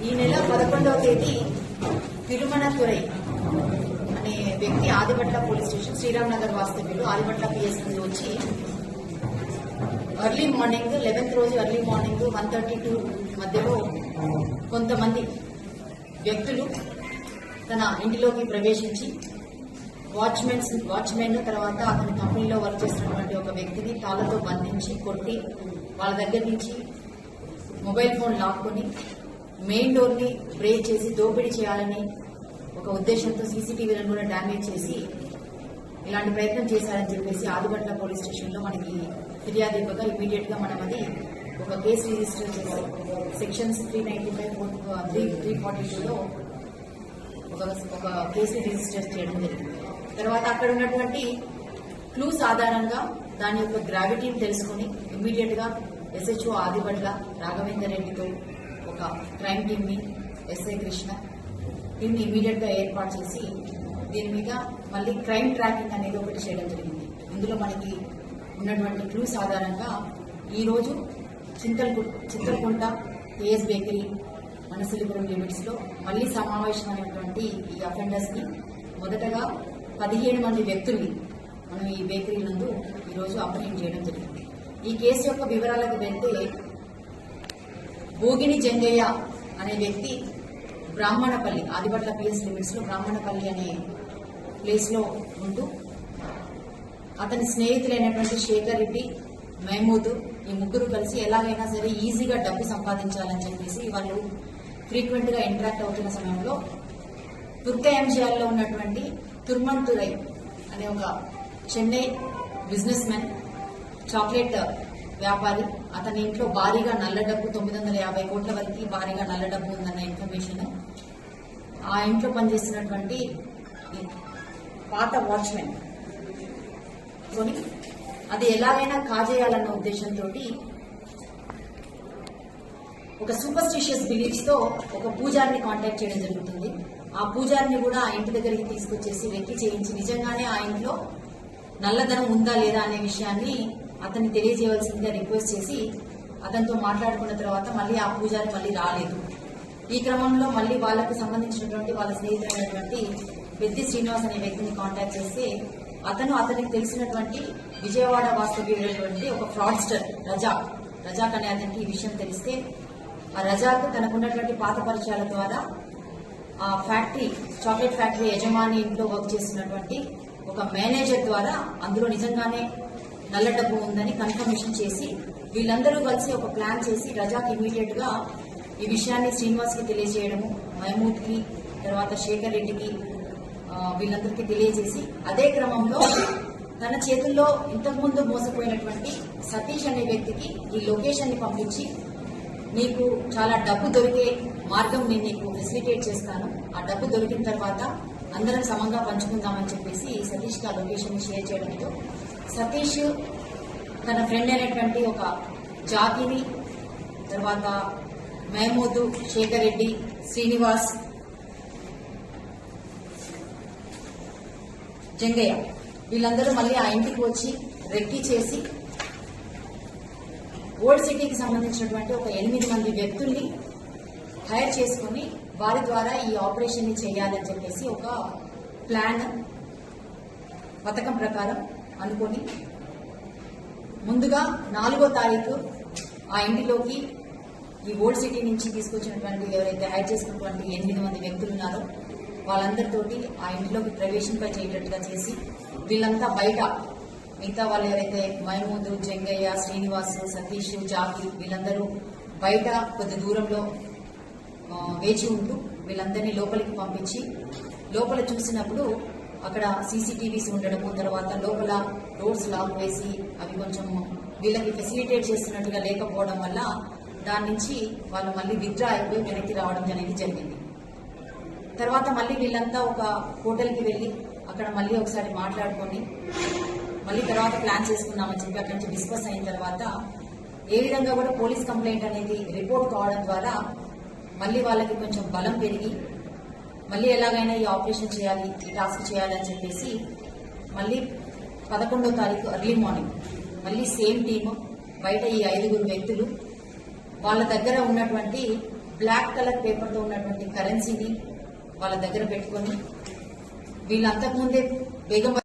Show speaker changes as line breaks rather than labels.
ఈ నెల 11వ తేదీ తిరుమణతురై అనే వ్యక్తి ఆదిపట్ల పోలీస్ స్టేషన్ శ్రీరామ్ నగర్ వాస్తవ్యులు ఆదిపట్ల పిఎస్ నుండి వచ్చి ఎర్లీ మార్నింగ్ 11th రోజు ఎర్లీ మార్నింగ్ 1:32 మధ్యలో కొంతమంది వ్యక్తులు తన ఇంటిలోకి ప్రవేశించి వాచ్మెన్ తర్వాత అతని కంపెనీలో వర్క్ చేస్తున్నటువంటి ఒక వ్యక్తిని తాళ్లతో బంధించి కొట్టి వాళ్ళ దగ్గర నుంచి మొబైల్ ఫోన్ లాక్కొని మెయిన్ డోర్ ని బ్రేక్ చేసి దోపిడీ చేయాలని ఒక ఉద్దేశంతో సీసీటీవీలను కూడా డ్యామేజ్ చేసి ఇలాంటి ప్రయత్నం చేశారని చెప్పేసి ఆదిపట్ల పోలీస్ స్టేషన్ లో మనకి ఫిర్యాదు ఇవ్వగా ఇమీడియట్ గా మనం అది ఒక కేసు రిజిస్టర్ చేసి సెక్షన్స్ 395 342లో ఒక కేసు రిజిస్టర్ చేయడం జరిగింది. తర్వాత అక్కడ ఉన్నటువంటి క్లూస్ ఆధారంగా దాని యొక్క గ్రావిటీని తెలుసుకుని ఇమ్మీడియట్ గా SHO ఆదిపట్ల రాఘవేందర్ రెడ్డితో ఒక క్రైమ్ టీమ్ ని SI కృష్ణ టీమ్ ని ఇమ్మీడియట్ గా ఏర్పాటు చేసి దీని మీద మళ్ళీ క్రైమ్ ట్రాకింగ్ అనేది ఒకటి చేయడం జరిగింది. ఇందులో మనకి ఉన్నటువంటి క్లూస్ ఆధారంగా ఈ రోజు చింతలకుంట KS బేకరీ మనసిలిపురం లిమిట్స్ లో మళ్లీ సమావేశమైనటువంటి ఈ అఫెండర్స్ ని మొదటగా 17 మంది వ్యక్తుల్ని మనం ఈ బేకరీ నందు ఈ రోజు అప్రహెండ్ చేయడం జరిగింది. ఈ కేసు యొక్క వివరాలకు వెళ్తే భోగిని జంగయ్య అనే వ్యక్తి బ్రాహ్మణపల్లి ఆదిపట్ల పిఎస్ లిమిట్స్ లో బ్రాహ్మణపల్లి అనే ప్లేస్ లో ఉంటూ అతని స్నేహితులైనటువంటి శేఖర్ రెడ్డి మహమూద్ ఈ ముగ్గురు కలిసి ఎలాగైనా సరే ఈజీగా డబ్బు సంపాదించాలని చెప్పేసి వాళ్ళు ఫ్రీక్వెంట్ గా ఇంటరాక్ట్ అవుతున్న సమయంలో తుర్కయంజాల్లో ఉన్నటువంటి తిరుమణతురై అనే ఒక చెన్నై బిజినెస్ మ్యాన్ చాక్లెట్ వ్యాపారి అతని ఇంట్లో భారీగా నల్ల డబ్బు 950 కోట్ల వరకు భారీగా నల్ల డబ్బు ఉందన్న ఇన్ఫర్మేషన్ ఆ ఇంట్లో పనిచేస్తున్నటువంటి పాత వాచ్మెన్ కొని అది ఎలాగైనా కాజేయాలన్న ఉద్దేశంతో ఒక సూపర్స్టిషియస్ బిలీఫ్స్ తో ఒక పూజారిని కాంటాక్ట్ చేయడం జరుగుతుంది. ఆ పూజారిని కూడా ఆ ఇంటి దగ్గరికి తీసుకొచ్చేసి వెక్కి చేయించి నిజంగానే ఆ ఇంట్లో నల్లధనం ఉందా లేదా అనే విషయాన్ని అతన్ని తెలియజేయవలసిందిగా రిక్వెస్ట్ చేసి అతనితో మాట్లాడుకున్న తర్వాత మళ్ళీ ఆ పూజారి మళ్ళీ రాలేదు. ఈ క్రమంలో మళ్ళీ వాళ్లకు సంబంధించినటువంటి వాళ్ళ స్నేహితులైనటువంటి పెద్ది శ్రీనివాస్ అనే వ్యక్తిని కాంటాక్ట్ చేస్తే అతనికి తెలిసినటువంటి విజయవాడ వాస్తవ్యుడైనటువంటి ఒక ఫ్రాడ్స్టర్ రజాక్ అనే అతనికి ఈ విషయం తెలిస్తే ఆ రజాక్ తనకున్నటువంటి పాత పరిచయాల ద్వారా ఆ చాక్లెట్ ఫ్యాక్టరీ యజమాని ఇంట్లో వర్క్ చేస్తున్నటువంటి ఒక మేనేజర్ ద్వారా అందులో నిజంగానే నల్ల డబ్బు ఉందని కన్ఫర్మేషన్ చేసి వీళ్ళందరూ కలిసి ఒక ప్లాన్ చేసి రజాక్ ఇమీడియట్ గా ఈ విషయాన్ని శ్రీనివాస్ కి తెలియజేయడము మహమూద్ కి తర్వాత శేఖర్ రెడ్డికి వీళ్ళందరికీ తెలియజేసి అదే క్రమంలో తన చేతుల్లో ఇంతకుముందు మోసపోయినటువంటి సతీష్ అనే వ్యక్తికి ఈ లొకేషన్ ని పంపించి నీకు చాలా డబ్బు దొరికే మార్గం నేను నీకు ఫెసిలిటేట్ చేస్తాను, ఆ డబ్బు దొరికిన తర్వాత అందరం సమంగా పంచుకుందామని చెప్పేసి సతీష్ కి ఆ లొకేషన్ ని షేర్ చేయడంతో సతీష్ తన ఫ్రెండ్ అయినటువంటి ఒక జాతిని తర్వాత మహమూద్ శేఖర్ రెడ్డి శ్రీనివాస్ జంగయ్య వీళ్ళందరూ మళ్ళీ ఆ ఇంటికి వచ్చి రెక్కి చేసి ఓల్డ్ సిటీకి సంబంధించినటువంటి ఒక 8 మంది వ్యక్తుల్ని హైర్ చేసుకుని వారి ద్వారా ఈ ఆపరేషన్ ని చేయాలని చెప్పేసి ఒక ప్లాన్ పథకం ప్రకారం అనుకుని ముందుగా 4వ తారీఖు ఆ ఇంటిలోకి ఈ ఓల్డ్ సిటీ నుంచి తీసుకొచ్చినటువంటి ఎవరైతే హైర్ చేసుకున్నటువంటి 8 మంది వ్యక్తులు ఉన్నారో వాళ్ళందరితోటి ఆ ఇంట్లోకి ప్రవేశింపై చేయటట్టుగా చేసి వీళ్ళంతా బయట మిగతా వాళ్ళు ఎవరైతే మహమూద్ జంగయ్య శ్రీనివాస్ సతీష్ జాకి వీళ్ళందరూ బయట కొద్ది దూరంలో వేచి ఉంటూ వీళ్ళందరినీ లోపలికి పంపించి లోపల చూసినప్పుడు అక్కడ సీసీటీవీస్ ఉండడము తర్వాత లోపల డోర్స్ లాక్ వేసి అవి కొంచెం వీళ్ళకి ఫెసిలిటేట్ చేస్తున్నట్టుగా లేకపోవడం వల్ల దాని నుంచి వాళ్ళు మళ్ళీ విత్డ్రా అయిపోయి వెనక్కి రావడం అనేది జరిగింది. తర్వాత మళ్ళీ వీళ్ళంతా ఒక హోటల్కి వెళ్లి అక్కడ మళ్ళీ ఒకసారి మాట్లాడుకొని మళ్ళీ తర్వాత ప్లాన్ చేసుకున్నామని చెప్పి అక్కడి నుంచి డిస్కస్ అయిన తర్వాత ఏ విధంగా కూడా పోలీస్ కంప్లైంట్ అనేది రిపోర్ట్ కావడం ద్వారా మళ్ళీ వాళ్ళకి కొంచెం బలం పెరిగి మళ్ళీ ఎలాగైనా ఈ ఆపరేషన్ చేయాలి ఈ టాస్క్ చేయాలని చెప్పేసి మళ్ళీ 11వ తారీఖు ఎర్లీ మార్నింగ్ మళ్ళీ సేమ్ టీము బయట ఈ 5 వ్యక్తులు వాళ్ళ దగ్గర ఉన్నటువంటి బ్లాక్ కలర్ పేపర్ తో ఉన్నటువంటి కరెన్సీని వాళ్ళ దగ్గర పెట్టుకొని వీళ్ళు అంతకుముందే బేగం